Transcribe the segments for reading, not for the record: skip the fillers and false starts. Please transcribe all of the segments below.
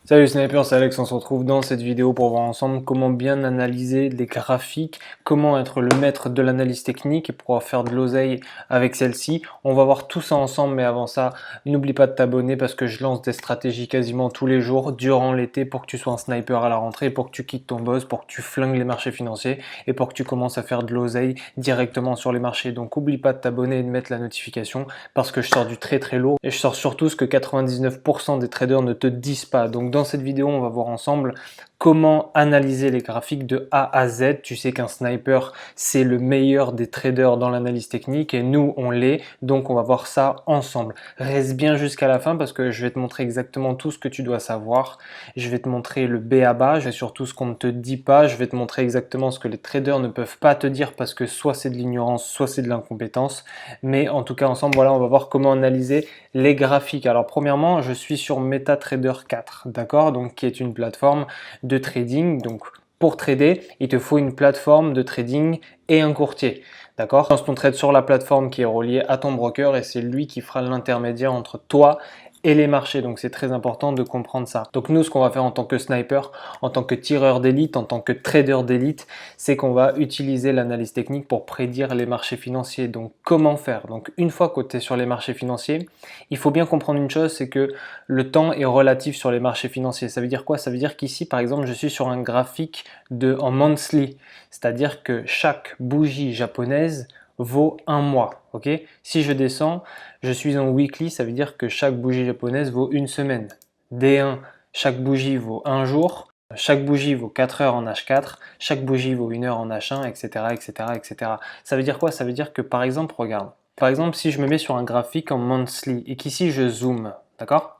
Salut Sniper, c'est Alex, on se retrouve dans cette vidéo pour voir ensemble comment bien analyser les graphiques, comment être le maître de l'analyse technique et pouvoir faire de l'oseille avec celle-ci. On va voir tout ça ensemble, mais avant ça, n'oublie pas de t'abonner parce que je lance des stratégies quasiment tous les jours durant l'été pour que tu sois un sniper à la rentrée, pour que tu quittes ton boss, pour que tu flingues les marchés financiers et pour que tu commences à faire de l'oseille directement sur les marchés. Donc n'oublie pas de t'abonner et de mettre la notification parce que je sors du très lourd et je sors surtout ce que 99% des traders ne te disent pas. Donc dans cette vidéo, on va voir ensemble comment analyser les graphiques de A à Z. Tu sais qu'un sniper, c'est le meilleur des traders dans l'analyse technique et nous, on l'est. Donc on va voir ça ensemble. Reste bien jusqu'à la fin parce que je vais te montrer exactement tout ce que tu dois savoir. Je vais te montrer le B à bas, je vais surtout ce qu'on ne te dit pas. Je vais te montrer exactement ce que les traders ne peuvent pas te dire parce que soit c'est de l'ignorance, soit c'est de l'incompétence. Mais en tout cas, ensemble, voilà, on va voir comment analyser les graphiques. Alors premièrement, je suis sur MetaTrader 4, d'accord, donc qui est une plateforme de trading. Donc pour trader, il te faut une plateforme de trading et un courtier. D'accord? Lance ton trade sur la plateforme qui est reliée à ton broker et c'est lui qui fera l'intermédiaire entre toi et les marchés. Donc c'est très important de comprendre ça. Donc nous, ce qu'on va faire en tant que sniper, en tant que tireur d'élite, en tant que trader d'élite, c'est qu'on va utiliser l'analyse technique pour prédire les marchés financiers. Donc comment faire? Donc une fois que tu es sur les marchés financiers, il faut bien comprendre une chose, c'est que le temps est relatif sur les marchés financiers. Ça veut dire quoi? Ça veut dire qu'ici, par exemple, je suis sur un graphique en monthly, c'est-à-dire que chaque bougie japonaise vaut un mois. Ok? Si je descends, je suis en weekly, ça veut dire que chaque bougie japonaise vaut une semaine. D1, chaque bougie vaut un jour. Chaque bougie vaut 4 heures en H4, chaque bougie vaut 1 heure en H1, etc., etc., etc. Ça veut dire quoi? Ça veut dire que par exemple, regarde. Par exemple, si je me mets sur un graphique en monthly et qu'ici je zoome, d'accord?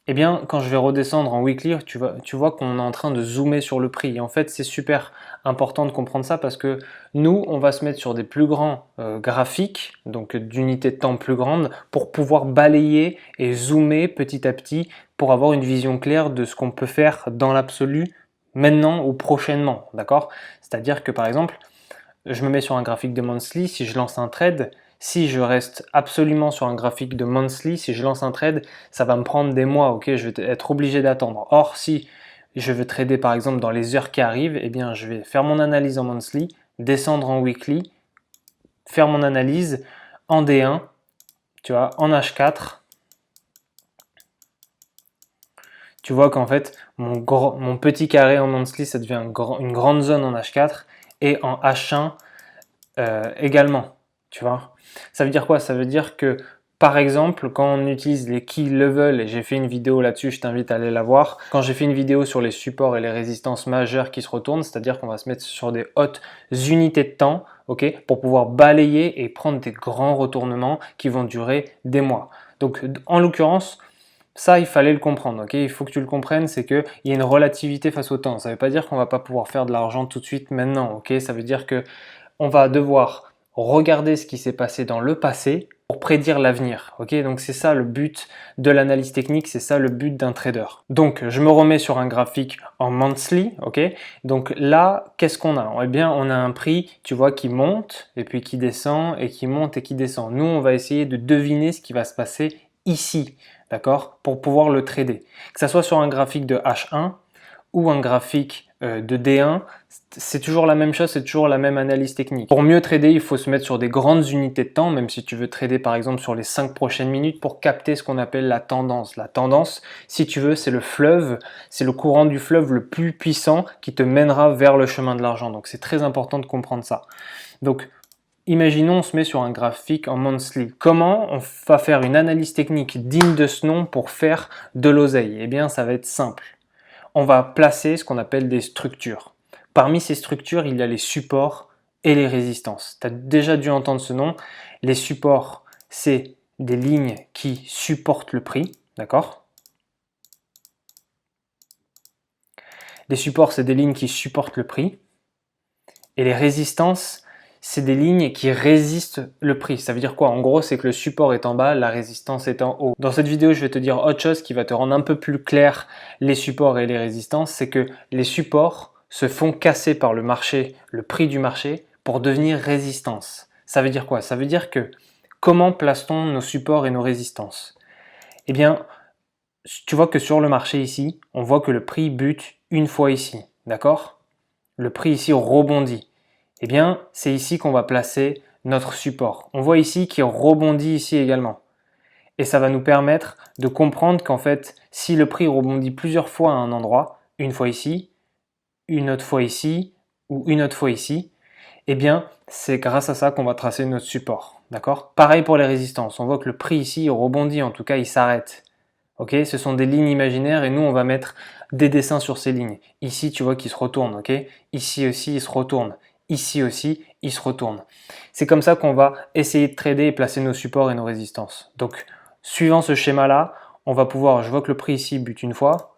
Eh bien, quand je vais redescendre en weekly, tu vois qu'on est en train de zoomer sur le prix. Et en fait, c'est super important de comprendre ça parce que nous, on va se mettre sur des plus grands graphiques, donc d'unités de temps plus grandes, pour pouvoir balayer et zoomer petit à petit pour avoir une vision claire de ce qu'on peut faire dans l'absolu maintenant ou prochainement. D'accord? C'est-à-dire que par exemple, je me mets sur un graphique de monthly, si je lance un trade, si je reste absolument sur un graphique de monthly, si je lance un trade, ça va me prendre des mois, ok, je vais être obligé d'attendre. Or, si je veux trader par exemple dans les heures qui arrivent, eh bien je vais faire mon analyse en monthly, descendre en weekly, faire mon analyse en D1, tu vois, en H4. Tu vois qu'en fait, mon petit carré en monthly, ça devient une grande zone en H4 et en H1 également, tu vois. Ça veut dire quoi? Ça veut dire que, par exemple, quand on utilise les key level, et j'ai fait une vidéo là-dessus, je t'invite à aller la voir, quand j'ai fait une vidéo sur les supports et les résistances majeures qui se retournent, c'est-à-dire qu'on va se mettre sur des hautes unités de temps, ok, pour pouvoir balayer et prendre des grands retournements qui vont durer des mois. Donc, en l'occurrence, ça, il fallait le comprendre, ok? Il faut que tu le comprennes, c'est qu'il y a une relativité face au temps. Ça ne veut pas dire qu'on va pas pouvoir faire de l'argent tout de suite maintenant, ok? Ça veut dire que on va devoir regarder ce qui s'est passé dans le passé pour prédire l'avenir. Ok, donc c'est ça le but de l'analyse technique, c'est ça le but d'un trader. Donc je me remets sur un graphique en monthly. Ok, donc là, qu'est-ce qu'on a? Eh bien, on a un prix, tu vois, qui monte et puis qui descend et qui monte et qui descend. Nous, on va essayer de deviner ce qui va se passer ici, d'accord, pour pouvoir le trader. Que ça soit sur un graphique de H1 ou un graphique de D1, c'est toujours la même chose, c'est toujours la même analyse technique. Pour mieux trader, il faut se mettre sur des grandes unités de temps, même si tu veux trader par exemple sur les 5 prochaines minutes pour capter ce qu'on appelle la tendance. La tendance, si tu veux, c'est le fleuve, c'est le courant du fleuve le plus puissant qui te mènera vers le chemin de l'argent. Donc c'est très important de comprendre ça. Donc imaginons on se met sur un graphique en monthly. Comment on va faire une analyse technique digne de ce nom pour faire de l'oseille? Eh bien, ça va être simple. On va placer ce qu'on appelle des structures. Parmi ces structures, il y a les supports et les résistances. Tu as déjà dû entendre ce nom. Les supports, c'est des lignes qui supportent le prix, d'accord? Les supports, c'est des lignes qui supportent le prix. Et les résistances, c'est des lignes qui résistent le prix. Ça veut dire quoi? En gros, c'est que le support est en bas, la résistance est en haut. Dans cette vidéo, je vais te dire autre chose qui va te rendre un peu plus clair les supports et les résistances. C'est que les supports se font casser par le marché, le prix du marché, pour devenir résistance. Ça veut dire quoi? Ça veut dire que comment place-t-on nos supports et nos résistances? Eh bien, Tu vois que sur le marché ici, on voit que le prix bute une fois ici, d'accord? Le prix ici rebondit. Eh bien, c'est ici qu'on va placer notre support. On voit ici qu'il rebondit ici également. Et ça va nous permettre de comprendre qu'en fait, si le prix rebondit plusieurs fois à un endroit, une fois ici, une autre fois ici, ou une autre fois ici, eh bien, c'est grâce à ça qu'on va tracer notre support. D'accord? Pareil pour les résistances. On voit que le prix ici rebondit, en tout cas, il s'arrête. Ok? Ce sont des lignes imaginaires et nous, on va mettre des dessins sur ces lignes. Ici, tu vois qu'il se retourne. Ok? Ici aussi, il se retourne. Ici aussi, il se retourne. C'est comme ça qu'on va essayer de trader et placer nos supports et nos résistances. Donc, suivant ce schéma-là, on va pouvoir, je vois que le prix ici bute une fois,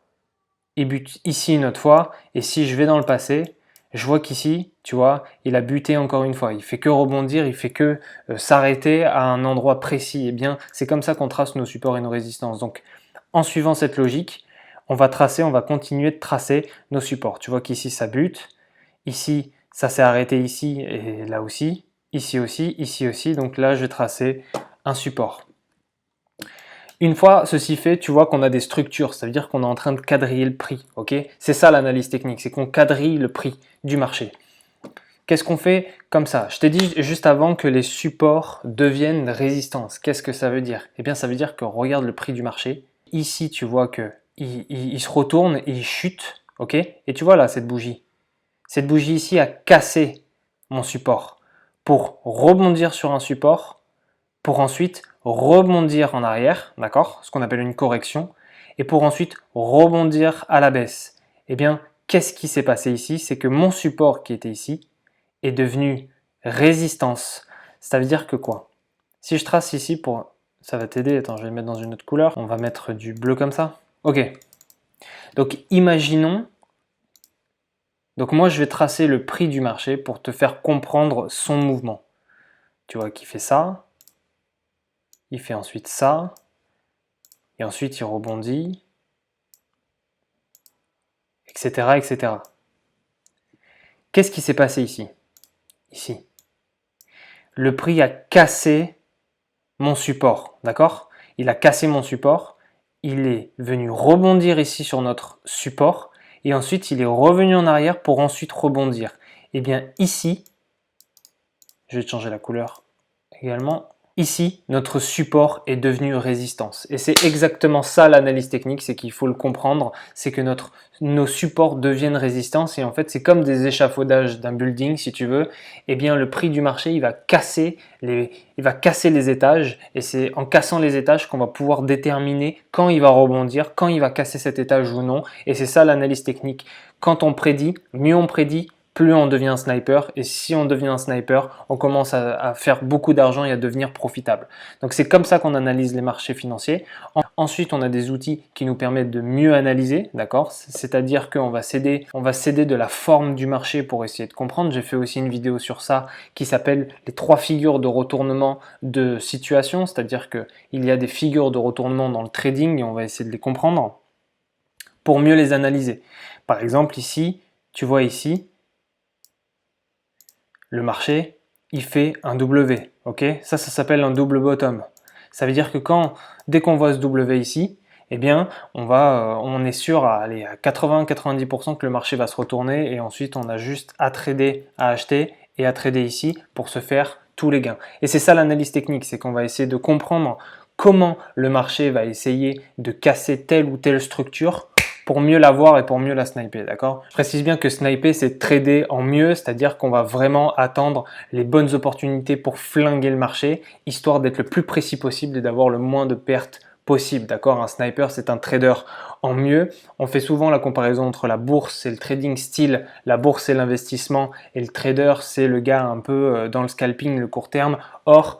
il bute ici une autre fois, et si je vais dans le passé, je vois qu'ici, tu vois, il a buté encore une fois. Il fait que rebondir, il fait que s'arrêter à un endroit précis. Et bien, c'est comme ça qu'on trace nos supports et nos résistances. Donc, en suivant cette logique, on va continuer de tracer nos supports. Tu vois qu'ici, ça bute. Ici, ça s'est arrêté ici et là aussi. Ici aussi, ici aussi. Donc là, je vais tracer un support. Une fois ceci fait, tu vois qu'on a des structures, ça veut dire qu'on est en train de quadriller le prix, ok? C'est ça l'analyse technique, c'est qu'on quadrille le prix du marché. Qu'est-ce qu'on fait comme ça? Je t'ai dit juste avant que les supports deviennent résistance. Qu'est-ce que ça veut dire? Eh bien, ça veut dire que regarde le prix du marché. Ici, tu vois que il se retourne et il chute, ok? Et tu vois là, cette bougie. Cette bougie ici a cassé mon support pour rebondir sur un support pour ensuite rebondir en arrière, d'accord? Ce qu'on appelle une correction, et pour ensuite rebondir à la baisse. Eh bien, qu'est-ce qui s'est passé ici? C'est que mon support qui était ici est devenu résistance. Ça veut dire que quoi? Si je trace ici pour... Ça va t'aider, attends, je vais le mettre dans une autre couleur. On va mettre du bleu comme ça. Ok. Donc, imaginons... Donc moi, je vais tracer le prix du marché pour te faire comprendre son mouvement. Tu vois qu'il fait ça, il fait ensuite ça, et ensuite il rebondit, etc., etc. Qu'est-ce qui s'est passé ici? Ici. Le prix a cassé mon support, d'accord? Il a cassé mon support, il est venu rebondir ici sur notre support, et ensuite il est revenu en arrière pour ensuite rebondir. Et bien ici, je vais changer la couleur également. Ici, notre support est devenu résistance. Et c'est exactement ça l'analyse technique, c'est qu'il faut le comprendre, c'est que nos supports deviennent résistance et en fait c'est comme des échafaudages d'un building si tu veux, et bien le prix du marché il va casser les étages et c'est en cassant les étages qu'on va pouvoir déterminer quand il va rebondir, quand il va casser cet étage ou non et c'est ça l'analyse technique. Quand on prédit, mieux on prédit, plus on devient un sniper et si on devient un sniper, on commence à faire beaucoup d'argent et à devenir profitable. Donc c'est comme ça qu'on analyse les marchés financiers. Ensuite, on a des outils qui nous permettent de mieux analyser, d'accord? C'est-à-dire qu'on va s'aider de la forme du marché pour essayer de comprendre. J'ai fait aussi une vidéo sur ça qui s'appelle les 3 figures de retournement de situation, c'est-à-dire qu'il y a des figures de retournement dans le trading et on va essayer de les comprendre pour mieux les analyser. Par exemple ici, tu vois ici, le marché, il fait un W, ok? Ça s'appelle un double bottom. Ça veut dire que dès qu'on voit ce W ici, eh bien, on est sûr à 80-90% que le marché va se retourner et ensuite on a juste à trader, à acheter et à trader ici pour se faire tous les gains. Et c'est ça l'analyse technique, c'est qu'on va essayer de comprendre comment le marché va essayer de casser telle ou telle structure pour mieux la voir et pour mieux la sniper, d'accord? Je précise bien que sniper, c'est trader en mieux, c'est-à-dire qu'on va vraiment attendre les bonnes opportunités pour flinguer le marché, histoire d'être le plus précis possible et d'avoir le moins de pertes possible, d'accord? Un sniper, c'est un trader en mieux. On fait souvent la comparaison entre la bourse et le trading style. La bourse, c'est l'investissement et le trader, c'est le gars un peu dans le scalping, le court terme. Or,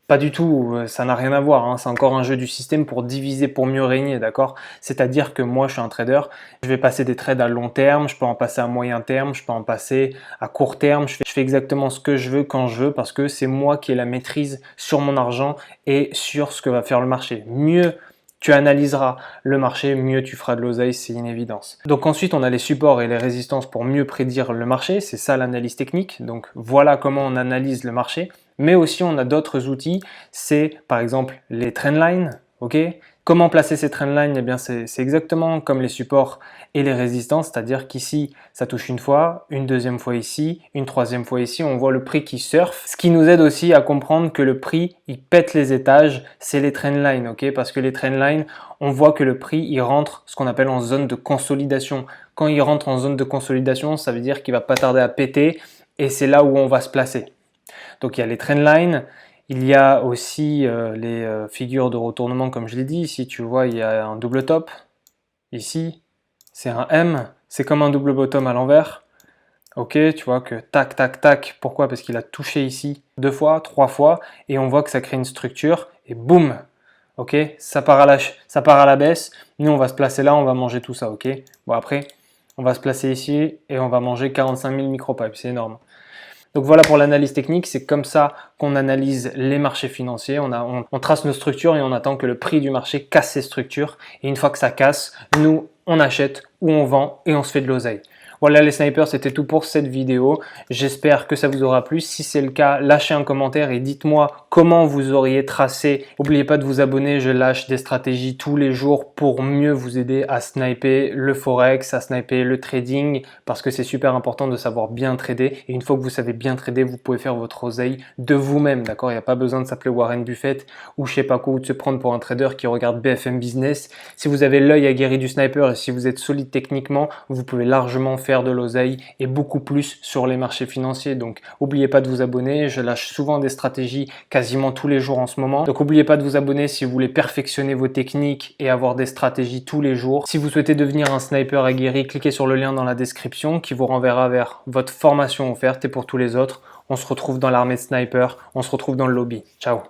pas du tout, ça n'a rien à voir, hein. C'est encore un jeu du système pour diviser pour mieux régner, d'accord? C'est-à-dire que moi je suis un trader, je vais passer des trades à long terme, je peux en passer à moyen terme, je peux en passer à court terme, je fais exactement ce que je veux quand je veux parce que c'est moi qui ai la maîtrise sur mon argent et sur ce que va faire le marché. Mieux tu analyseras le marché, mieux tu feras de l'oseille, c'est une évidence. Donc ensuite, on a les supports et les résistances pour mieux prédire le marché, c'est ça l'analyse technique. Donc voilà comment on analyse le marché. Mais aussi, on a d'autres outils, c'est par exemple les trendlines, ok? Comment placer ces trendlines? Eh bien, c'est exactement comme les supports et les résistances, c'est-à-dire qu'ici, ça touche une fois, une deuxième fois ici, une troisième fois ici, on voit le prix qui surfe. Ce qui nous aide aussi à comprendre que le prix, il pète les étages, c'est les trendlines, ok? Parce que les trendlines, on voit que le prix, il rentre ce qu'on appelle en zone de consolidation. Quand il rentre en zone de consolidation, ça veut dire qu'il va pas tarder à péter et c'est là où on va se placer. Donc il y a les trendlines, il y a aussi les figures de retournement comme je l'ai dit. Ici tu vois il y a un double top, ici c'est un M, c'est comme un double bottom à l'envers. Ok, tu vois que tac tac tac, pourquoi? Parce qu'il a touché ici 2 fois, 3 fois et on voit que ça crée une structure et boum. Ok, ça part à la baisse, nous on va se placer là, on va manger tout ça, ok. Bon après, on va se placer ici et on va manger 45 000 micropipes, c'est énorme. Donc voilà pour l'analyse technique, c'est comme ça qu'on analyse les marchés financiers. On trace nos structures et on attend que le prix du marché casse ces structures. Et une fois que ça casse, nous, on achète ou on vend et on se fait de l'oseille. Voilà les snipers, c'était tout pour cette vidéo. J'espère que ça vous aura plu. Si c'est le cas, lâchez un commentaire et dites-moi comment vous auriez tracé. N'oubliez pas de vous abonner, je lâche des stratégies tous les jours pour mieux vous aider à sniper le forex, à sniper le trading, parce que c'est super important de savoir bien trader. Et une fois que vous savez bien trader, vous pouvez faire votre oseille de vous-même, d'accord? Il n'y a pas besoin de s'appeler Warren Buffett ou je sais pas quoi, ou de se prendre pour un trader qui regarde BFM Business. Si vous avez l'œil aguerri du sniper et si vous êtes solide techniquement, vous pouvez largement faire de l'oseille et beaucoup plus sur les marchés financiers. Donc n'oubliez pas de vous abonner, je lâche souvent des stratégies quasiment tous les jours en ce moment. Donc n'oubliez pas de vous abonner si vous voulez perfectionner vos techniques et avoir des stratégies tous les jours. Si vous souhaitez devenir un sniper aguerri, cliquez sur le lien dans la description qui vous renverra vers votre formation offerte et pour tous les autres, on se retrouve dans l'armée de snipers, on se retrouve dans le lobby. Ciao.